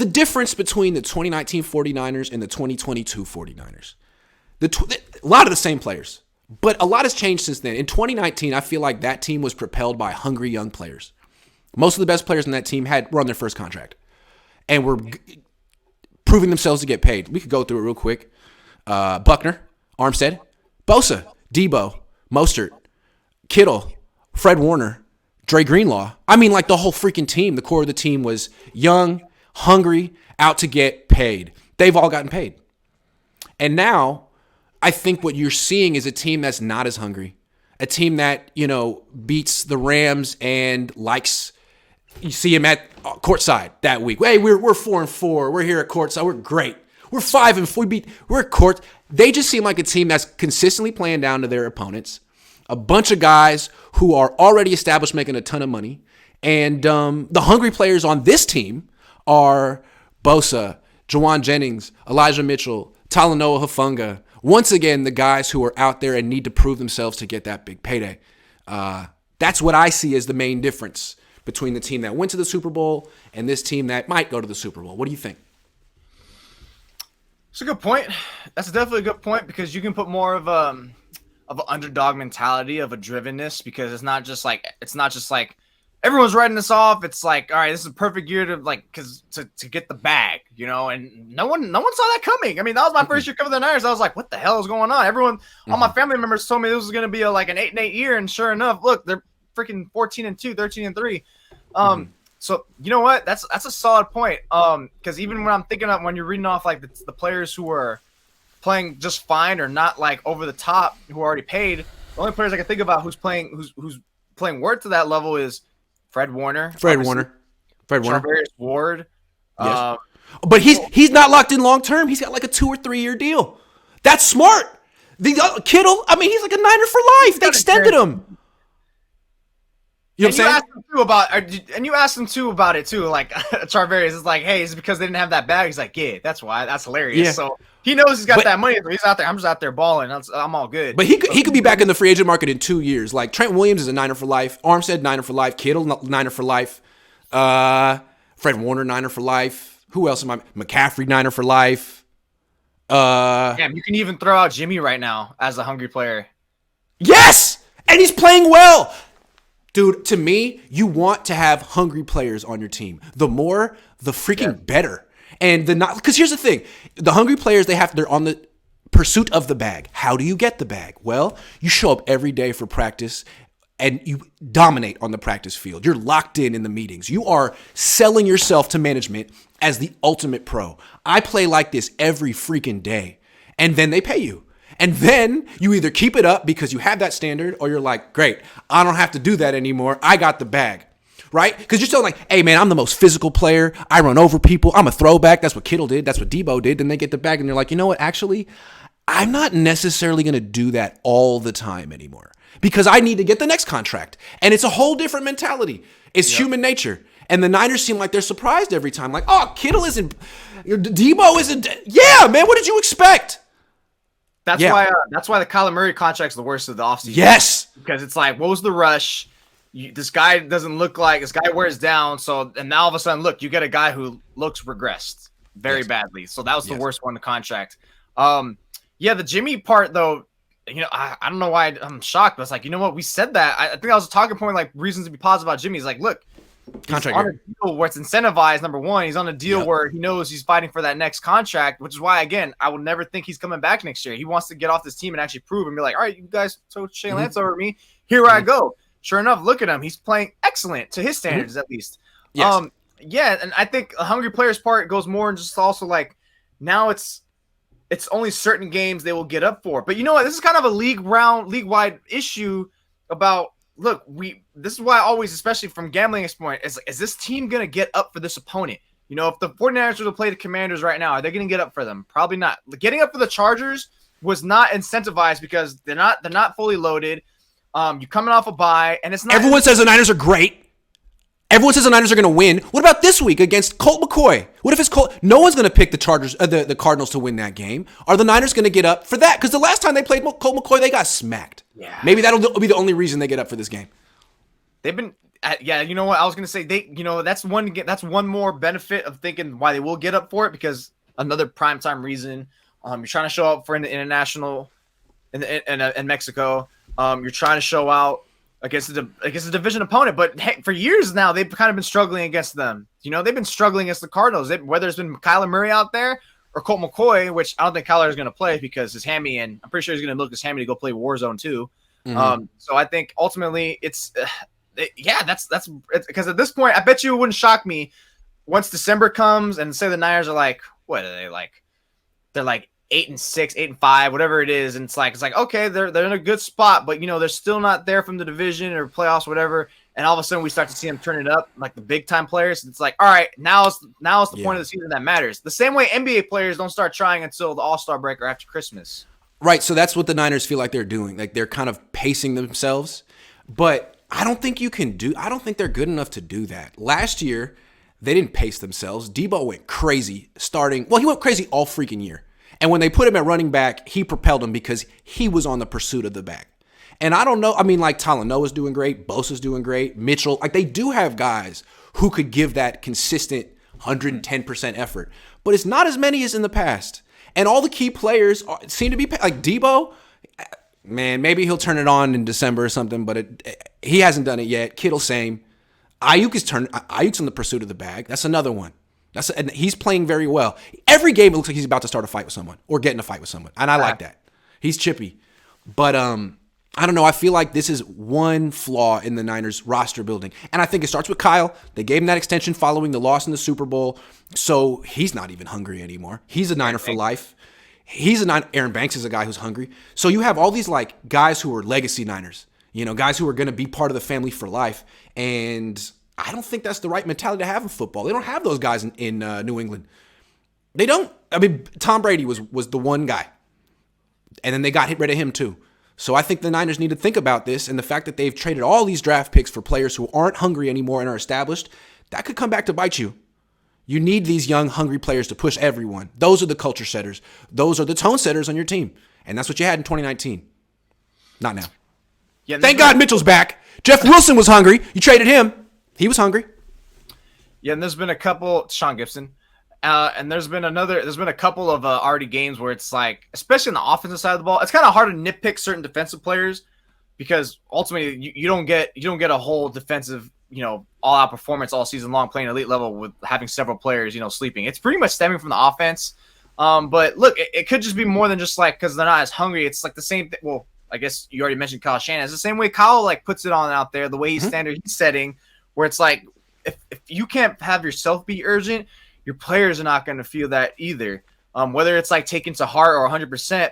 the difference between the 2019 49ers and the 2022 49ers. A lot of the same players, but a lot has changed since then. In 2019, I feel like that team was propelled by hungry young players. Most of the best players in that team were on their first contract and were proving themselves to get paid. We could go through it real quick. Buckner, Armstead, Bosa, Debo, Mostert, Kittle, Fred Warner, Dre Greenlaw. I mean, like the whole freaking team, the core of the team was young, hungry, out to get paid. They've all gotten paid. And now I think what you're seeing is a team that's not as hungry. A team that, beats the Rams and likes, you see him at courtside that week. Hey, we're 4-4. We're here at courtside. We're great. We're 5-4. We're at court. They just seem like a team that's consistently playing down to their opponents. A bunch of guys who are already established making a ton of money. And the hungry players on this team are Bosa, Jawan Jennings, Elijah Mitchell, Talanoa Hufanga. Once again, the guys who are out there and need to prove themselves to get that big payday. That's what I see as the main difference between the team that went to the Super Bowl and this team that might go to the Super Bowl. What do you think? It's a good point. That's definitely a good point because you can put more of an underdog mentality, of a drivenness, because it's not just like everyone's writing this off. It's like, all right, this is a perfect year to get the bag, and no one saw that coming. I mean, that was my first year covering the Niners. I was like, what the hell is going on? Everyone, all my family members told me this was going to be an 8-8 year. And sure enough, look, they're freaking 14-2, 13-3. So you know what? That's a solid point. Because even when I'm thinking of when you're reading off like the players who are playing just fine or not like over the top, who are already paid, the only players I can think about who's playing worth to that level is Fred Warner. Charvarius Ward. Yes. But he's not locked in long term. He's got like a 2 or 3 year deal. That's smart. The Kittle, I mean, he's like a Niner for life. They extended him. You know what I'm saying? You asked him too about it too. Like Charvarius is like, hey, is it because they didn't have that bag? He's like, yeah, that's why. That's hilarious. Yeah. So he knows he's got that money. So he's out there. I'm just out there balling. I'm all good. But he could be back in the free agent market in 2 years. Like Trent Williams is a Niner for life. Armstead, Niner for life. Kittle, Niner for life. Fred Warner, Niner for life. Who else am I? McCaffrey, Niner for life. Damn, you can even throw out Jimmy right now as a hungry player. Yes, and he's playing well. Dude, to me, you want to have hungry players on your team. The more, the freaking better. And because here's the thing, the hungry players, they're on the pursuit of the bag. How do you get the bag? Well, you show up every day for practice and you dominate on the practice field. You're locked in the meetings. You are selling yourself to management as the ultimate pro. I play like this every freaking day. And then they pay you. And then you either keep it up because you have that standard, or you're like, great, I don't have to do that anymore. I got the bag, right? Because you're still like, hey, man, I'm the most physical player. I run over people. I'm a throwback. That's what Kittle did. That's what Debo did. Then they get the bag, and they're like, you know what? Actually, I'm not necessarily going to do that all the time anymore because I need to get the next contract. And it's a whole different mentality. It's human nature. And the Niners seem like they're surprised every time. Like, oh, Kittle isn't, Debo isn't. Yeah, man, what did you expect? That's why the Kyler Murray contract's the worst of the offseason. Yes. Because it's like, what was the rush? This guy doesn't look like, this guy wears down. So, and now all of a sudden, look, you get a guy who looks regressed very badly. So that was the worst one, the contract. The Jimmy part though, I don't know why I'm shocked, but it's like, you know what? We said that. I think that was a talking point, like reasons to be positive about Jimmy. He's like, look, contract on a deal where it's incentivized. Number one, he's on a deal where he knows he's fighting for that next contract, which is why, again, I would never think he's coming back next year. He wants to get off this team and actually prove and be like, all right, you guys told Shane Lance over me. Here I go. Sure enough, look at him. He's playing excellent to his standards, at least. Yes. And I think a hungry player's part goes more and just also like now it's only certain games they will get up for. But you know what? This is kind of a league-wide issue about. Look, this is why I always, especially from gambling point, is this team going to get up for this opponent? If the 49ers were to play the Commanders right now, are they going to get up for them? Probably not. Getting up for the Chargers was not incentivized because they're not fully loaded. You're coming off a bye, and it's not. Everyone says the Niners are great. Everyone says the Niners are going to win. What about this week against Colt McCoy? What if it's Colt? No one's going to pick the Cardinals to win that game. Are the Niners going to get up for that? Because the last time they played Colt McCoy, they got smacked. Yeah. Maybe that'll be the only reason they get up for this game. Yeah, you know what? I was gonna say that's one more benefit of thinking why they will get up for it, because another primetime reason. You're trying to show up for an international in Mexico. You're trying to show out against a division opponent, but heck, for years now they've kind of been struggling against them. They've been struggling against the Cardinals. Whether it's been Kyler Murray out there or Colt McCoy, which I don't think Kyler is going to play because his hammy, and I'm pretty sure he's going to look his hammy to go play Warzone too. So I think ultimately it's because at this point I bet you it wouldn't shock me once December comes and say the Niners are like, what are they like? They're like 8-6, 8-5, whatever it is, and it's like okay, they're in a good spot, but they're still not there from the division or playoffs, whatever. And all of a sudden we start to see them turn it up, like the big time players. It's like, all right, now it's the point of the season that matters. The same way NBA players don't start trying until the All-Star break or after Christmas. Right. So that's what the Niners feel like they're doing. Like they're kind of pacing themselves, but I don't think they're good enough to do that. Last year, they didn't pace themselves. Debo went crazy he went crazy all freaking year. And when they put him at running back, he propelled him because he was on the pursuit of the bag. And I don't know. I mean, like Talanoa's doing great. Bosa's doing great. Mitchell. Like they do have guys who could give that consistent 110% effort. But it's not as many as in the past. And all the key players seem to be like Debo. Man, maybe he'll turn it on in December or something, but he hasn't done it yet. Kittle, same. Ayuk's in the pursuit of the bag. That's another one. And he's playing very well. Every game it looks like he's about to start a fight with someone or get in a fight with someone, and I like that. He's chippy, but I don't know. I feel like this is one flaw in the Niners roster building, and I think it starts with Kyle. They gave him that extension following the loss in the Super Bowl, so he's not even hungry anymore. He's a Niner for life. Aaron Banks is a guy who's hungry. So you have all these like guys who are legacy Niners, guys who are going to be part of the family for life, and I don't think that's the right mentality to have in football. They don't have those guys in New England. They don't. I mean, Tom Brady was the one guy, and then they got rid of him too. So I think the Niners need to think about this, and the fact that they've traded all these draft picks for players who aren't hungry anymore and are established, that could come back to bite you. You need these young, hungry players to push everyone. Those are the culture setters. Those are the tone setters on your team, and that's what you had in 2019. Not now. Yeah, thank God Mitchell's back. Jeff Wilson was hungry. You traded him. He was hungry. Yeah, and there's been a couple, Sean Gibson, and there's been a couple of already games where it's like, especially on the offensive side of the ball, it's kind of hard to nitpick certain defensive players because ultimately you don't get a whole defensive, all-out performance all season long playing elite level with having several players, sleeping. It's pretty much stemming from the offense. But look, it could just be more than just like because they're not as hungry. It's like the same thing. Well, I guess you already mentioned Kyle Shanahan. It's the same way Kyle like puts it on out there, the way he's setting. Where it's like, if you can't have yourself be urgent, your players are not going to feel that either. Whether it's like taken to heart or 100%,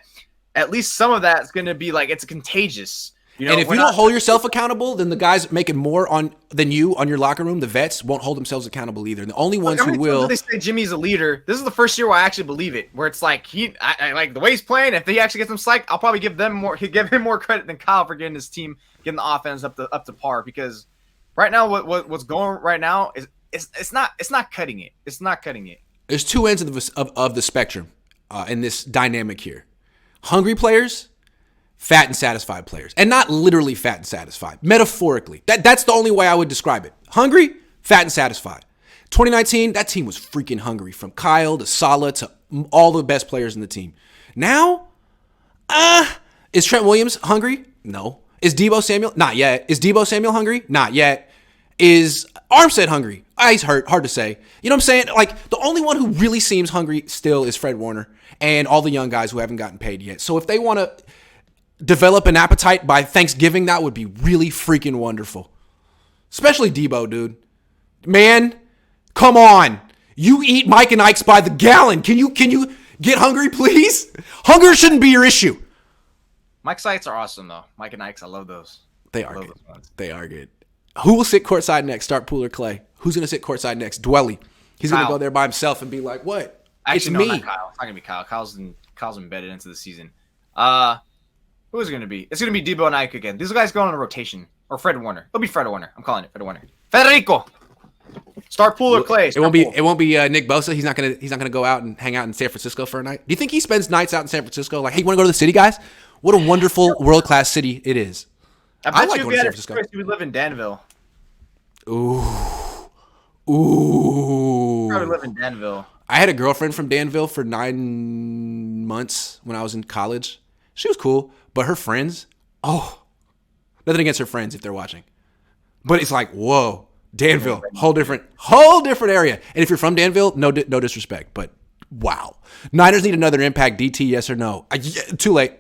at least some of that's going to be like, it's contagious. And if you don't hold yourself accountable, then the guys making more than you on your locker room, the vets, won't hold themselves accountable either. And the only ones who will. They say Jimmy's a leader. This is the first year where I actually believe it. Where it's like I like the way he's playing. If he actually gets them psyched, I'll probably give him more credit than Kyle for getting his team, getting the offense up to par. Because right now, what's going right now is it's not cutting it. It's not cutting it. There's two ends of the spectrum in this dynamic here. Hungry players. Fat and satisfied players. And not literally fat and satisfied. Metaphorically. That's the only way I would describe it. Hungry, fat and satisfied. 2019, that team was freaking hungry. From Kyle to Saleh to all the best players in the team. Now, is Trent Williams hungry? No. Is Deebo Samuel? Not yet. Is Deebo Samuel hungry? Not yet. Is Armstead hungry? He's hurt. Hard to say. You know what I'm saying? Like, the only one who really seems hungry still is Fred Warner and all the young guys who haven't gotten paid yet. So if they want to develop an appetite by Thanksgiving, that would be really freaking wonderful. Especially Debo, dude. Man, come on. You eat Mike and Ike's by the gallon. Can you get hungry, please? Hunger shouldn't be your issue. Mike's sites are awesome, though. Mike and Ike's, I love those. They are good. They are good. Who will sit courtside next? Start Poole or Clay? Who's going to sit courtside next? Dwelly. He's going to go there by himself and be like, what? Actually, it's no, me. Not Kyle. It's not going to be Kyle. Kyle's embedded into the season. Who is it going to be? It's going to be Debo and Ike again. These guys going on a rotation. Or Fred Warner. It'll be Fred Warner. I'm calling it Fred Warner. Federico. Start Poole or Clay. It won't be Nick Bosa. He's not gonna go out and hang out in San Francisco for a night. Do you think he spends nights out in San Francisco? Like, hey, you want to go to the city, guys? What a wonderful world class city it is. I like going to San Francisco. You would live in Danville. Ooh. Ooh. Probably live in Danville. I had a girlfriend from Danville for 9 months when I was in college. She was cool, but her friends, nothing against her friends if they're watching. But it's like, whoa, Danville, whole different area. And if you're from Danville, no disrespect, but wow. Niners need another impact DT, yes or no? Too late.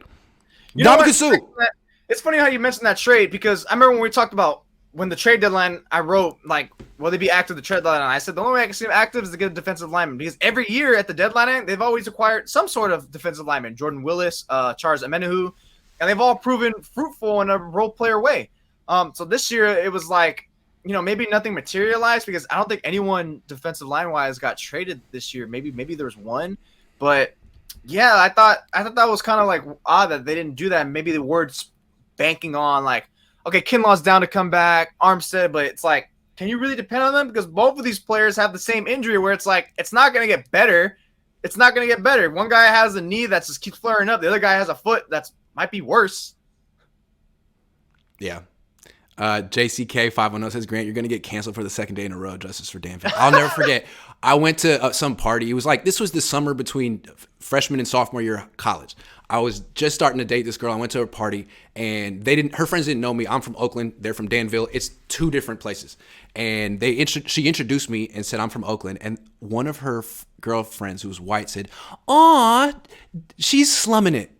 It's funny how you mentioned that trade because I remember when we talked about when the trade deadline, I wrote, like, will they be active the trade deadline? And I said the only way I can see them active is to get a defensive lineman because every year at the deadline, they've always acquired some sort of defensive lineman. Jordan Willis, Charles Amenahu, and they've all proven fruitful in a role player way. So this year it was like, maybe nothing materialized because I don't think anyone defensive line wise got traded this year. Maybe there was one, but yeah, I thought that was kind of like odd that they didn't do that. And maybe the word's banking on like, okay, Kinlaw's down to come back, Armstead, but it's like, can you really depend on them? Because both of these players have the same injury where it's like, it's not going to get better. It's not going to get better. One guy has a knee that just keeps flaring up. The other guy has a foot that's might be worse. Yeah. JCK 510 says, Grant, you're going to get canceled for the second day in a row. Justice for Danville. I'll never forget. I went to some party. It was like, this was the summer between freshman and sophomore year of college. I was just starting to date this girl. I went to her party and her friends didn't know me. I'm from Oakland. They're from Danville. It's two different places. And she introduced me and said, I'm from Oakland. And one of her girlfriends who was white said, aw, she's slumming it.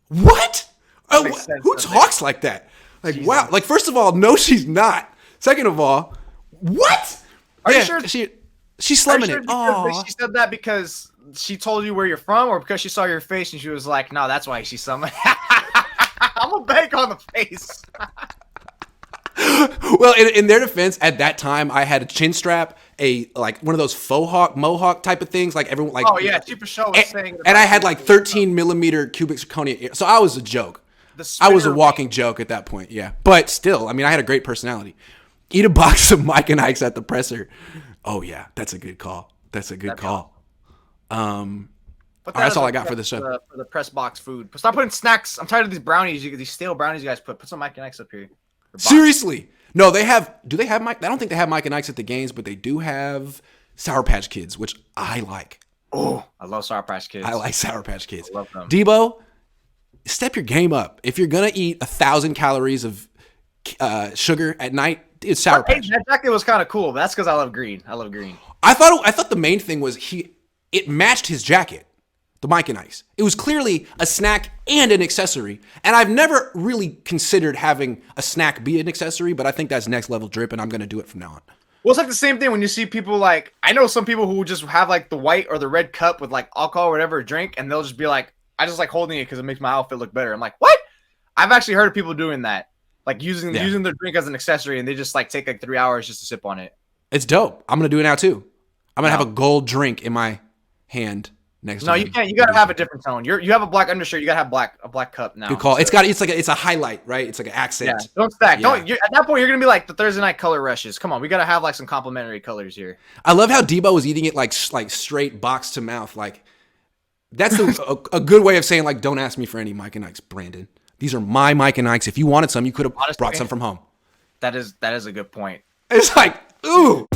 What? Who talks like that? Like, Jesus. Wow. Like, first of all, no, she's not. Second of all, what? Are you sure? She's slumming it. Oh, she said that because she told you where you're from, or because she saw your face and she was like, "No, that's why she's slumming." I'm a bank on the face. Well, in their defense, at that time, I had a chin strap, one of those faux hawk, mohawk type of things, like everyone like. Oh yeah, Super Show was saying. And I had like 13 millimeter cubic zirconia, so I was a joke. I was a walking joke at that point, yeah. But still, I mean, I had a great personality. Eat a box of Mike and Ike's at the presser. Oh yeah, that's a good call. That's a good call. That's all I got for this show. For the press box food. Stop putting snacks. I'm tired of these brownies. These stale brownies you guys put. Put some Mike and Ike's up here. Seriously. No, they have. Do they have Mike? I don't think they have Mike and Ike's at the games, but they do have Sour Patch Kids, which I like. Oh, I love Sour Patch Kids. I like Sour Patch Kids. I love them. Debo, step your game up. If you're gonna eat 1,000 calories of sugar at night, it's Sour Patch. That jacket was kind of cool, but that's because I love green. I love green. I thought the main thing was it matched his jacket, the Mike and Ike's. It was clearly a snack and an accessory, and I've never really considered having a snack be an accessory, but I think that's next level drip, and I'm gonna do it from now on. Well, it's like the same thing when you see people like, I know some people who just have like the white or the red cup with like alcohol or whatever drink, and they'll just be like, I just like holding it because it makes my outfit look better. I'm like, what? I've actually heard of people doing that, like using their drink as an accessory, and they just like take like 3 hours just to sip on it. It's dope. I'm gonna do it now too. I'm gonna have a gold drink in my hand next. No, you can't. You gotta have a different tone. You have a black undershirt. You gotta have a black cup now. Good call. So. It's a highlight, right? It's like an accent. Yeah. Don't stack. Yeah. At that point, you're gonna be like the Thursday night color rushes. Come on, we gotta have like some complementary colors here. I love how Debo was eating it like straight box to mouth. Like that's a good way of saying like, don't ask me for any Mike and Ike's, Brandon. These are my Mike and Ike's. If you wanted some, you could have brought some from home. That is a good point. It's like, ooh.